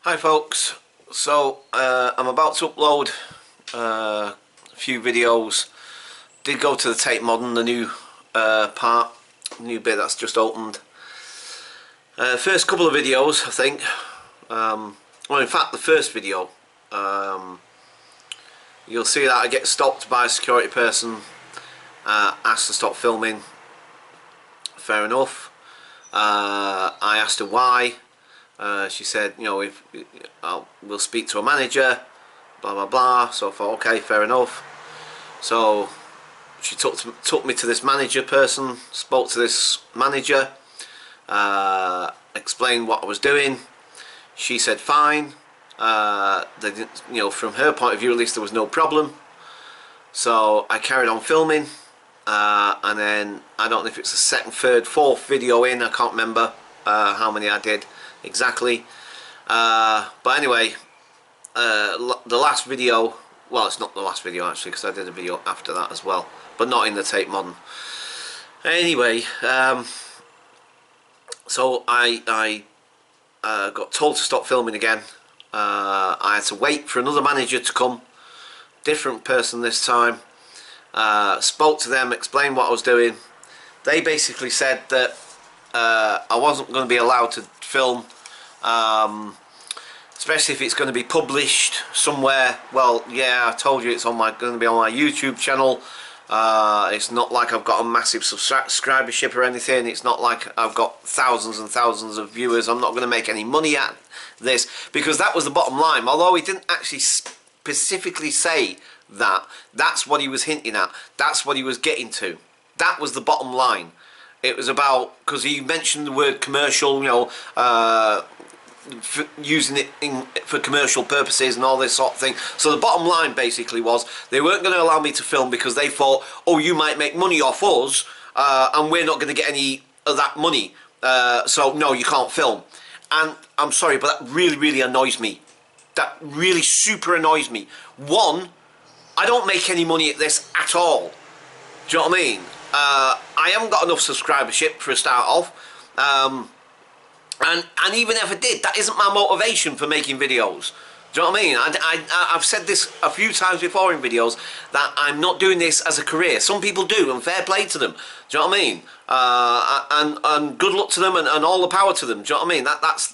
Hi folks, so I'm about to upload a few videos. Did go to the Tate Modern, the new new bit that's just opened. First couple of videos, I think, well in fact the first video, you'll see that I get stopped by a security person, asked to stop filming. Fair enough. I asked her why. She said, you know, we'll speak to a manager, blah blah blah. So I thought, okay, fair enough. So she took me to this manager person, spoke to this manager, explained what I was doing. She said fine. They didn't, you know, from her point of view at least there was no problem. So I carried on filming, and then I don't know if it's the second, third, fourth video in. I can't remember how many I did exactly, but anyway, the last video, well, it's not the last video actually, because I did a video after that as well, but not in the Tate Modern. Anyway, so I got told to stop filming again. I had to wait for another manager to come, different person this time. Spoke to them, explained what I was doing. They basically said that I wasn't going to be allowed to film, especially if it's going to be published somewhere. Well, yeah, I told you it's on going to be on my YouTube channel. It's not like I've got a massive subscribership or anything. It's not like I've got thousands and thousands of viewers. I'm not going to make any money at this, because that was the bottom line. Although he didn't actually specifically say that, that's what he was hinting at. That's what he was getting to. That was the bottom line. It was about, because he mentioned the word commercial, you know, using it for commercial purposes and all this sort of thing. So the bottom line basically was they weren't going to allow me to film because they thought, oh, you might make money off us, and we're not going to get any of that money, so no, you can't film. And I'm sorry, but that really annoys me. That really super annoys me. One, I don't make any money at this at all. Do you know what I mean? I haven't got enough subscribership for a start off, and even if I did, that isn't my motivation for making videos. Do you know what I mean? I've said this a few times before in videos, that I'm not doing this as a career. Some people do, and fair play to them. Do you know what I mean? And good luck to them, and all the power to them. Do you know what I mean?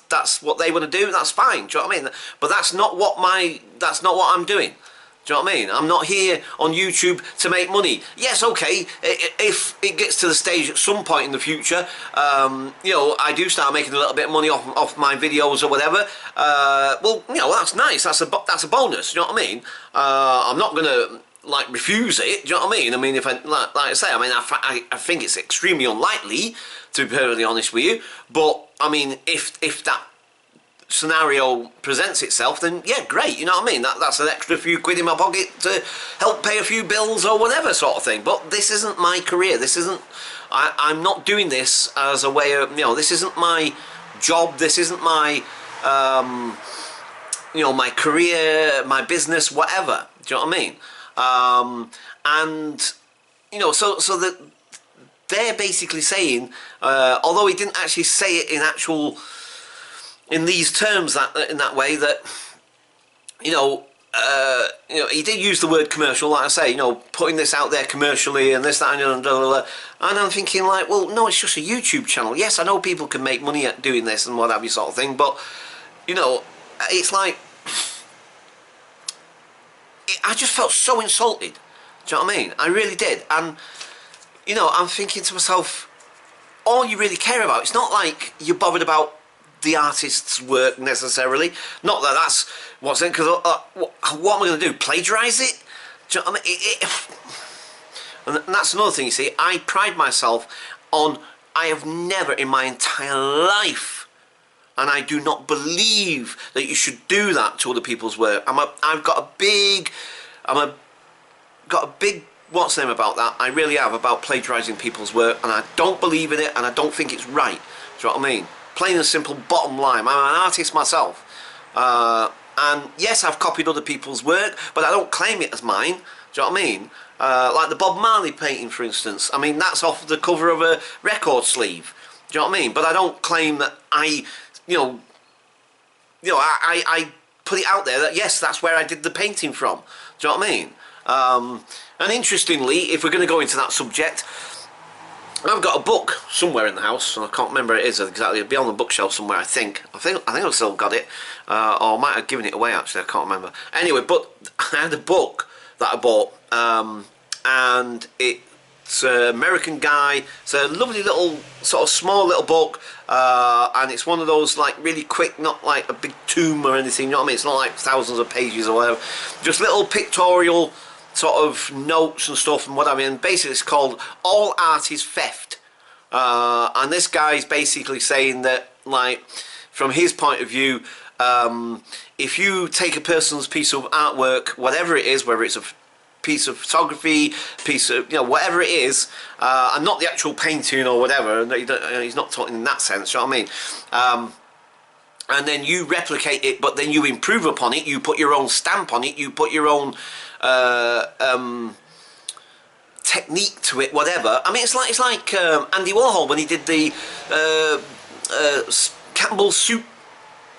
That's what they want to do. That's fine. Do you know what I mean? But that's not what I'm doing. Do you know what I mean? I'm not here on YouTube to make money. Yes, okay, if it gets to the stage at some point in the future, you know, I do start making a little bit of money off my videos or whatever, well, you know, that's nice, that's a bonus, do you know what I mean? I'm not going to, like, refuse it, do you know what I mean? I mean, if like I say, I mean, I think it's extremely unlikely, to be perfectly honest with you, but, I mean, if that scenario presents itself, then yeah, great, you know what I mean? That's an extra few quid in my pocket to help pay a few bills or whatever sort of thing. But this isn't my career. This isn't, I'm not doing this as a way of, you know, this isn't my job. This isn't my, you know, my career, my business, whatever. Do you know what I mean? And, you know, so that they're basically saying, although he didn't actually say it in these terms, in that way, that you know, he did use the word commercial, like I say, you know, putting this out there commercially and this, that, and blah, blah, blah. And I'm thinking, like, well, no, it's just a YouTube channel. Yes, I know people can make money at doing this and what have you, sort of thing, but you know, it's like, I just felt so insulted. Do you know what I mean? I really did. And you know, I'm thinking to myself, all you really care about, it's not like you're bothered about the artist's work necessarily. Not that that's what's in, because what am I going to do? Plagiarise it? Do you know what I mean? And that's another thing, you see. I pride myself on, I have never in my entire life, and I do not believe that you should do that to other people's work. I've got a big, what's the name about that? I really have, about plagiarising people's work, and I don't believe in it, and I don't think it's right. Do you know what I mean? Plain and simple, bottom line. I'm an artist myself, and yes, I've copied other people's work, but I don't claim it as mine. Do you know what I mean? Like the Bob Marley painting, for instance. I mean, that's off the cover of a record sleeve. Do you know what I mean? But I don't claim that I, you know, you know, I put it out there that yes, that's where I did the painting from. Do you know what I mean? And interestingly, if we're going to go into that subject, I've got a book somewhere in the house, and I can't remember it is exactly. It'll be on the bookshelf somewhere, I think. I think I've still got it, or I might have given it away actually. I can't remember. Anyway, but I had a book that I bought, and it's an American guy. It's a lovely little sort of small little book, and it's one of those like really quick, not like a big tome or anything. You know what I mean? It's not like thousands of pages or whatever. Just little pictorial sort of notes and stuff and whatever, and basically it's called All Art is Theft, and this guy's basically saying that, like, from his point of view, if you take a person's piece of artwork, whatever it is, whether it's a piece of photography, piece of, you know, whatever it is, and not the actual painting or whatever, he's not talking in that sense, you know what I mean, and then you replicate it, but then you improve upon it, you put your own stamp on it, you put your own technique to it, whatever. I mean, it's like Andy Warhol when he did the Campbell soup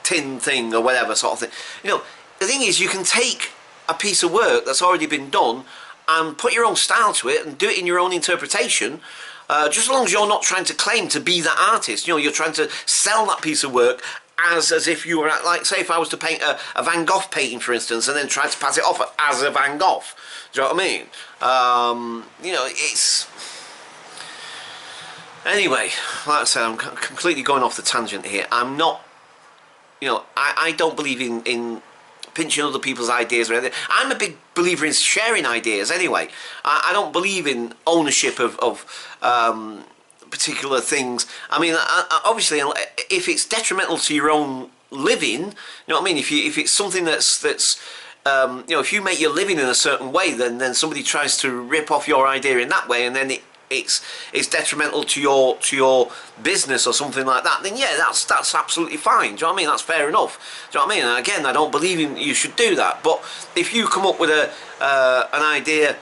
tin thing or whatever sort of thing. You know, the thing is, you can take a piece of work that's already been done and put your own style to it and do it in your own interpretation. Just as long as you're not trying to claim to be that artist, you know, you're trying to sell that piece of work as if you were, like, say if I was to paint a Van Gogh painting, for instance, and then try to pass it off as a Van Gogh. Do you know what I mean? You know, it's... Anyway, like I said, I'm completely going off the tangent here. I'm not, you know, I don't believe in pinching other people's ideas or anything. I'm a big believer in sharing ideas anyway. I don't believe in ownership of particular things. I mean, obviously, if it's detrimental to your own living, you know what I mean. If it's something that's you know, if you make your living in a certain way, then somebody tries to rip off your idea in that way, and then it's detrimental to your business or something like that, then yeah, that's absolutely fine. Do you know what I mean? That's fair enough. Do you know what I mean? And again, I don't believe you should do that. But if you come up with an idea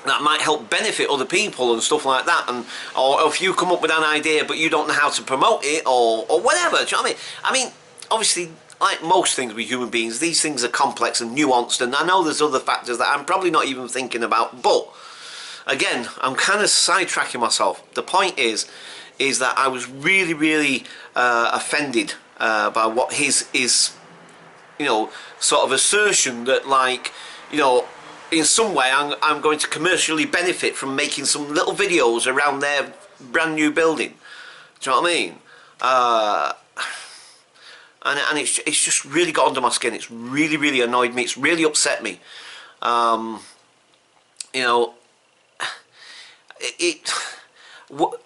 that might help benefit other people and stuff like that, and or if you come up with an idea but you don't know how to promote it or whatever, do you know what I mean? I mean, obviously, like most things with human beings, these things are complex and nuanced, and I know there's other factors that I'm probably not even thinking about, but again, I'm kind of sidetracking myself. The point is that I was really offended by what his you know, sort of assertion that, like, you know, in some way I'm going to commercially benefit from making some little videos around their brand new building. Do you know what I mean? And it's just really got under my skin. It's really annoyed me. It's really upset me. You know, what,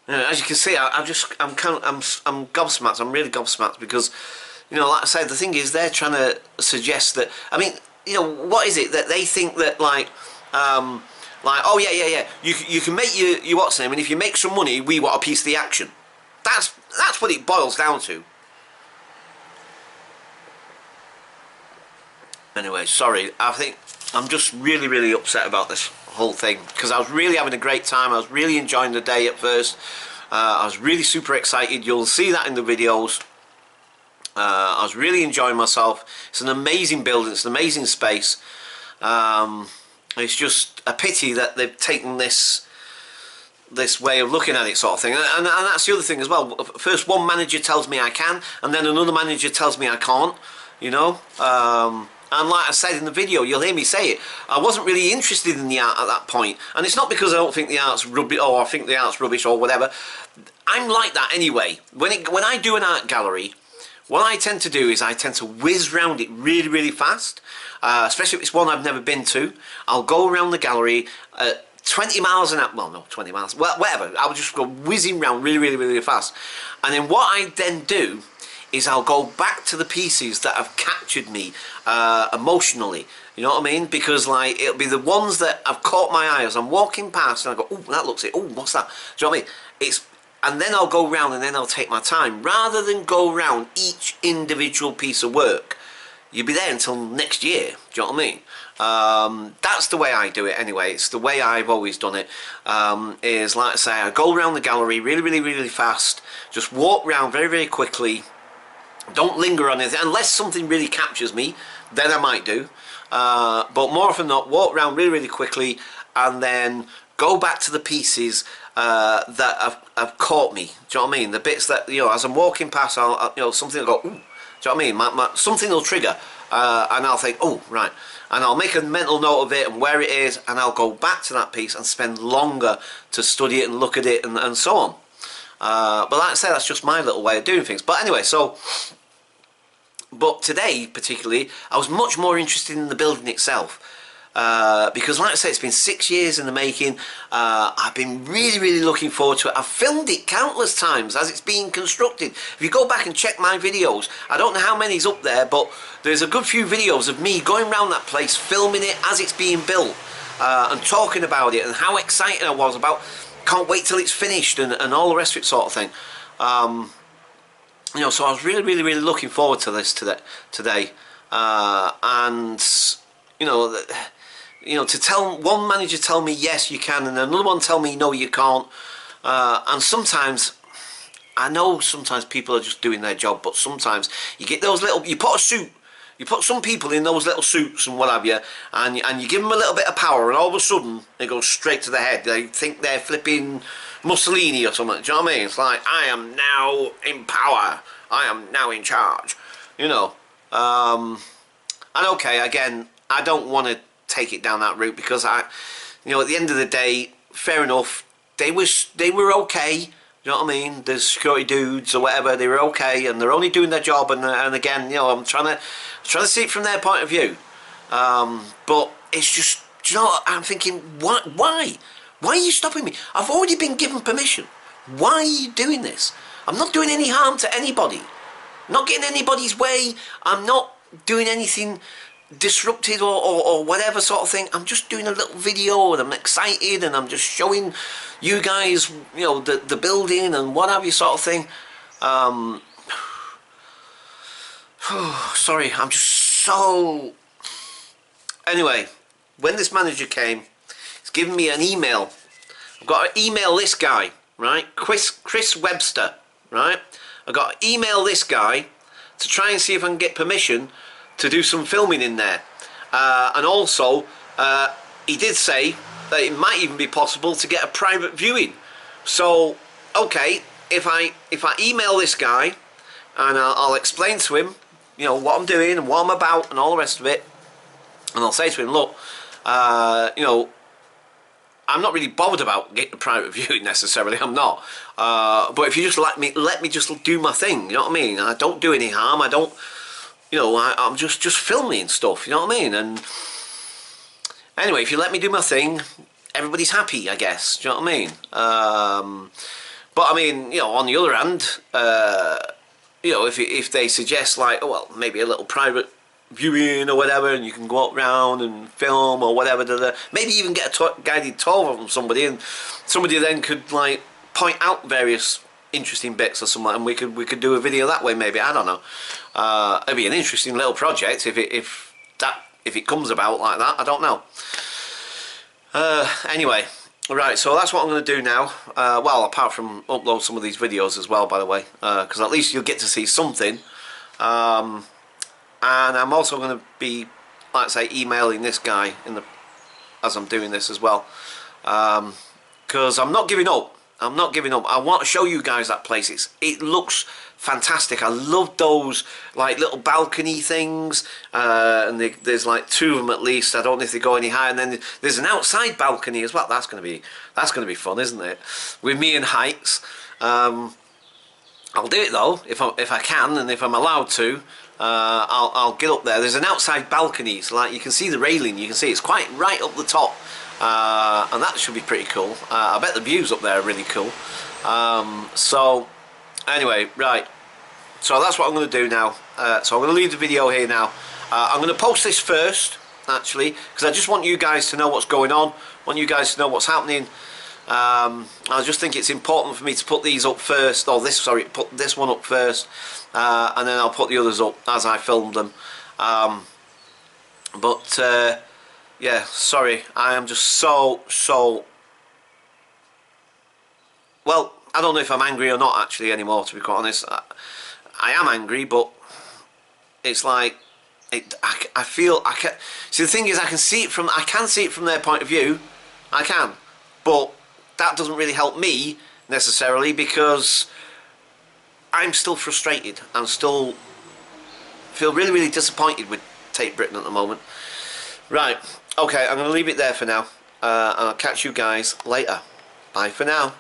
you know, as you can see, I'm gobsmacked. I'm really gobsmacked because, you know, like I said, the thing is, they're trying to suggest that, I mean, you know, what is it that they think that, like oh yeah, you can make your what's name, and if you make some money, we want a piece of the action. That's what it boils down to. Anyway, sorry, I think I'm just really upset about this whole thing, because I was really having a great time. I was really enjoying the day at first. I was really super excited. You'll see that in the videos. I was really enjoying myself. It's an amazing building. It's an amazing space. It's just a pity that they've taken this way of looking at it, sort of thing. And that's the other thing as well. First one manager tells me I can, and then another manager tells me I can't, you know. And like I said in the video, you'll hear me say it, I wasn't really interested in the art at that point. And it's not because I don't think the art's rubbish, or I think the art's rubbish or whatever. I'm like that anyway. When I do an art gallery, what I tend to do is I tend to whiz round it really fast, especially if it's one I've never been to. I'll go around the gallery at 20 miles an hour, well, no, 20 miles, well, whatever. I'll just go whizzing round really fast. And then what I then do is I'll go back to the pieces that have captured me emotionally. You know what I mean? Because, like, it'll be the ones that have caught my eye as I'm walking past, and I go, oh, that looks it. Oh, what's that? Do you know what I mean? And then I'll go round, and then I'll take my time, rather than go round each individual piece of work. You'll be there until next year. Do you know what I mean? That's the way I do it anyway. It's the way I've always done it. Is, like I say, I go around the gallery really fast, just walk round very quickly, Don't linger on anything unless something really captures me. Then I might do. But more often than not, walk around really, really quickly, and then go back to the pieces that have caught me. Do you know what I mean? The bits that, you know, as I'm walking past, something will go, ooh. Do you know what I mean? Something will trigger, and I'll think, oh, right. And I'll make a mental note of it and where it is, and I'll go back to that piece and spend longer to study it and look at it and so on. But like I say, that's just my little way of doing things. But anyway, but today particularly, I was much more interested in the building itself. Because like I say, it's been 6 years in the making. I've been really, really looking forward to it. I've filmed it countless times as it's being constructed. If you go back and check my videos, I don't know how many's up there, but there's a good few videos of me going around that place, filming it as it's being built, and talking about it and how excited I was about, can't wait till it's finished and all the rest of it sort of thing. You know, so I was really, really, really looking forward to this today. And, you know, to tell one manager tell me yes you can, and another one tell me no you can't, and sometimes I know sometimes people are just doing their job, but sometimes you get those little, you put some people in those little suits and what have you, and you give them a little bit of power, and all of a sudden it goes straight to the head. They think they're flipping Mussolini or something. Do you know what I mean? It's like, I am now in power, I am now in charge, you know. And okay, again, I don't want to take it down that route, because at the end of the day, fair enough, they were okay. You know what I mean? The security dudes or whatever, they were okay, and they're only doing their job. And again, you know, I'm trying to see it from their point of view. But it's just, you know, I'm thinking, why are you stopping me? I've already been given permission. Why are you doing this? I'm not doing any harm to anybody. I'm not getting anybody's way. I'm not doing anything disrupted or whatever sort of thing. I'm just doing a little video, and I'm excited, and I'm just showing you guys, you know, the building and what have you sort of thing. Sorry, I'm just so... Anyway, when this manager came, he's given me an email. I've got to email this guy, right? Chris Webster, right? I've got to email this guy to try and see if I can get permission to do some filming in there. And also, he did say that it might even be possible to get a private viewing. So, okay, if I email this guy, and I'll explain to him, you know, what I'm doing and what I'm about and all the rest of it, and I'll say to him, look, you know, I'm not really bothered about getting a private viewing necessarily. I'm not. But if you just let me just do my thing. You know what I mean? I don't do any harm. I don't. You know, I'm just filming stuff. You know what I mean? And anyway, if you let me do my thing, everybody's happy, I guess. Do you know what I mean? But I mean, you know, on the other hand, you know, if they suggest like, oh well, maybe a little private viewing or whatever, and you can go up round and film or whatever, maybe even get a guided tour from somebody, and somebody then could like point out various interesting bits or something, and we could do a video that way. Maybe, I don't know. It'd be an interesting little project if it comes about like that. I don't know. Anyway, right. So that's what I'm going to do now. Well, apart from upload some of these videos as well, by the way, because at least you'll get to see something. And I'm also going to be, like I say, emailing this guy as I'm doing this as well, because I'm not giving up. I'm not giving up. I want to show you guys that place. It looks fantastic. I love those like little balcony things, and there's like 2 of them at least. I don't know if they go any higher. And then there's an outside balcony as well. That's going to be fun, isn't it? With me and heights. I'll do it though if I can, and if I'm allowed to. I'll get up there. There's an outside balcony, so like you can see the railing. You can see it's quite right up the top. And that should be pretty cool. I bet the views up there are really cool. So anyway, right, so that's what I'm going to do now. So I'm going to leave the video here now. I'm going to post this first, actually, because I just want you guys to know what's going on. Want you guys to know what's happening. I just think it's important for me to put these up first, or put this one up first, and then I'll put the others up as I filmed them. Yeah, sorry, I am just so well, I don't know if I'm angry or not actually anymore, to be quite honest. I am angry, but it's like I feel I can. See, the thing is, I can see it from their point of view. I can, but that doesn't really help me necessarily because I'm still frustrated. I'm still feel really, really disappointed with Tate Britain at the moment. Right, okay, I'm going to leave it there for now, and I'll catch you guys later. Bye for now.